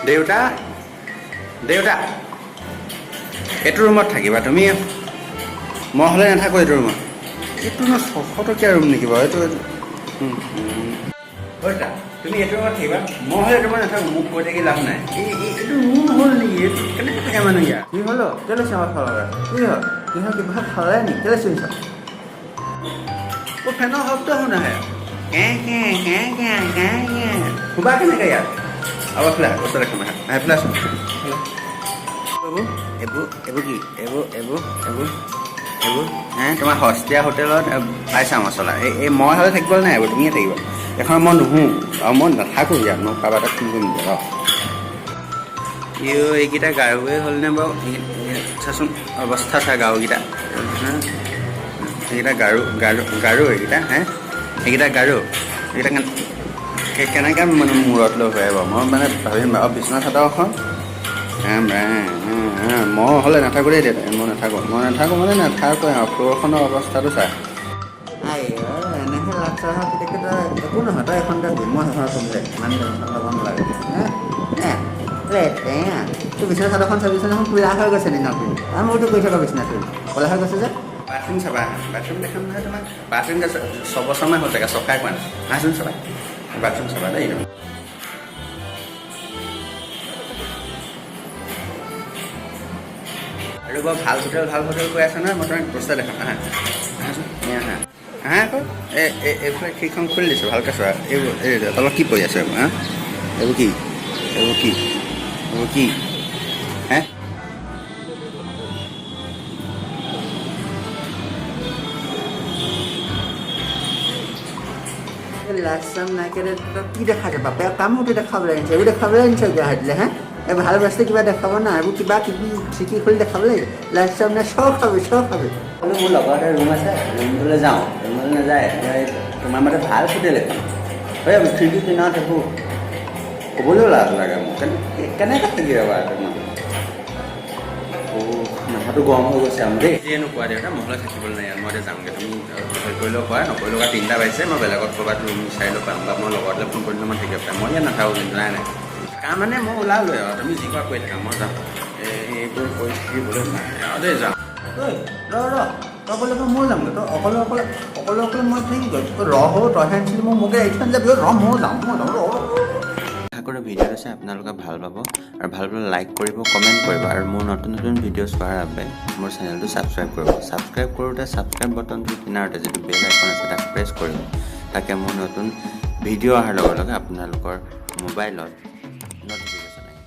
দেউতা দেউতা এইটো ৰুমত থাকিবা তুমি মই হ'লে নাথাকোঁ এইটো ৰুমত এইটো ন 600 টকীয়া ৰুম নেকি বাৰু এইটো দেউতা তুমি এইটো ৰুমত থাকিবা মই হ'লে এইটো ৰুমত নাথাকোঁ মোক কৈ থাকি লাভ নাই এইটো ৰুম হ'ল নেকি এইটো কেনেকৈ থাকে মানুহ ইয়াত কি হ'ল কেলৈ চিঞৰ খালা কি হ'ল কিহৰ কিবা খালে নেকি কেলৈ চিঞৰিছা ফেনৰ শব্দ শুনাহে শুবা কেনেকৈ ইয়াত আৰু এফালে ওচৰতে খাম এফালে আছোঁ এইবোৰ কি এইবোৰ তোমাৰ সস্তীয়া হোটেলত পাইছা মছলা এই মই হ'লে থাকিব নাই এইবোৰ তুমিয়ে থাকিব এখন মই নুশোঁ আৰু মই নাথাকোঁ ইয়াত মই কাৰোবাৰ এটা ফোন কৰিম ৰ এইকেইটা গাৰুৱে হ'লনে বাৰু চাচোন অৱস্থা চা গাৰুকেইটা এইকেইটা গাৰু এইকেইটা এইকেইটা গাৰু এইকেইটা কেনেকৈ মানে মূৰত লৈ হৈ বাৰু মই মানে ভাবিম আৰু বিচনা চাদৰখন মই হ'লে নাথাকোঁ দেই দেউতা মই নাথাকোঁ মানে নাথাকোঁ আৰু ফ্ল'ৰখনৰ অৱস্থাটো চাই এনেহে লাগ চাহ একো নহয় তই এখন দিম মই সেইখন চলিলে ইমান ল'ব নালাগে তোৰ বিচনা চাদৰখন চাবিচোন এখন কোলা হৈ গৈছে দিনতো আৰু মোৰতো কৈ থকা বিচনাটো ক'লা হৈ গৈছে যে বাথৰুম চাবা বাথৰুম দেখাম নহয় তোমাক বাথৰুম 6 বছৰমান হ'ল চাগে চফাই পোৱা নাই আহাচোন চাবা বাথৰুম চাবা দেই আৰু বাৰু ভাল হোটেল কৈ আছে নহয় মই তোমাক বস্তা দেখাম আহাচোন আহা আকৌ এইফালে সেইখন খুলি দিছোঁ ভালকৈ চোৱা এইবোৰ তলত কি পৰি আছে এইবোৰ কি লাষ্ট নাই কি দেখা যাবা বেয়া কামতো দেখাবলৈ আনিছে এইবোৰ দেখাবলৈ আনিছে গুৱাহাটীলৈ এই ভাল বস্তু কিবা দেখাব না এইবোৰ কিবা কিবি চিকি খুলি দেখাবলৈ লাষ্ট নাই চব খাবি মোৰ লগৰ এটা ৰুম আছে ৰুমটোলৈ যাওঁ ৰুমলৈ নাযায় তোমাৰ মতে ভাল হোটেল এখন খিৰিকী কিনাৰত একো ক'বলৈও লাজ লাগে মোক কেনেকৈ থাকি ৰ'বা মাথাটো গৰম হৈ গৈছে আমাৰ দেই যিয়ে নোকোৱা দেউতা মহলে থাকিবলৈ নাই মই এতিয়া যামগৈ তুমি হেৰি কৰিলেও কোৱা নকৰিলেও 3টা বাজিছে মই বেলেগত ক'ৰবাত ৰুম বিচাৰিলেও পাম বা মই লগৰলৈ ফোন কৰিলে মই থাকিব পাৰিম মই ইয়াত নাথাকোঁ কিন্তু নাই কাম মানে মই ওলালোৱে আৰু তুমি যি কোৱা কৈ থাকা মই যাম এইবোৰ কৰি থাকিবলৈ নাই আৰু দেই যাম তই ক'লে মই যামগৈ তই অকলে মই ঠিক তই তইহে আনিছিলি মই মোকে এইখন যাবি মই যাম আশা কৰোঁ ভিডিঅ'টো চাই আপোনালোকে ভাল পাব আৰু ভাল পালে লাইক কৰিব কমেণ্ট কৰিব আৰু মোৰ নতুন ভিডিঅ' চোৱাৰ বাবে মোৰ চেনেলটো ছাবস্ক্ৰাইব কৰিব ছাবস্ক্ৰাইব কৰোঁতে ছাবস্ক্ৰাইব বটনটোৰ কিনাৰতে যিটো বেল আইকন আছে তাক প্ৰেছ কৰিব তাকে মোৰ নতুন ভিডিঅ' অহাৰ লগে লগে আপোনালোকৰ মোবাইলত ন'টিফিকেশ্যন আহিব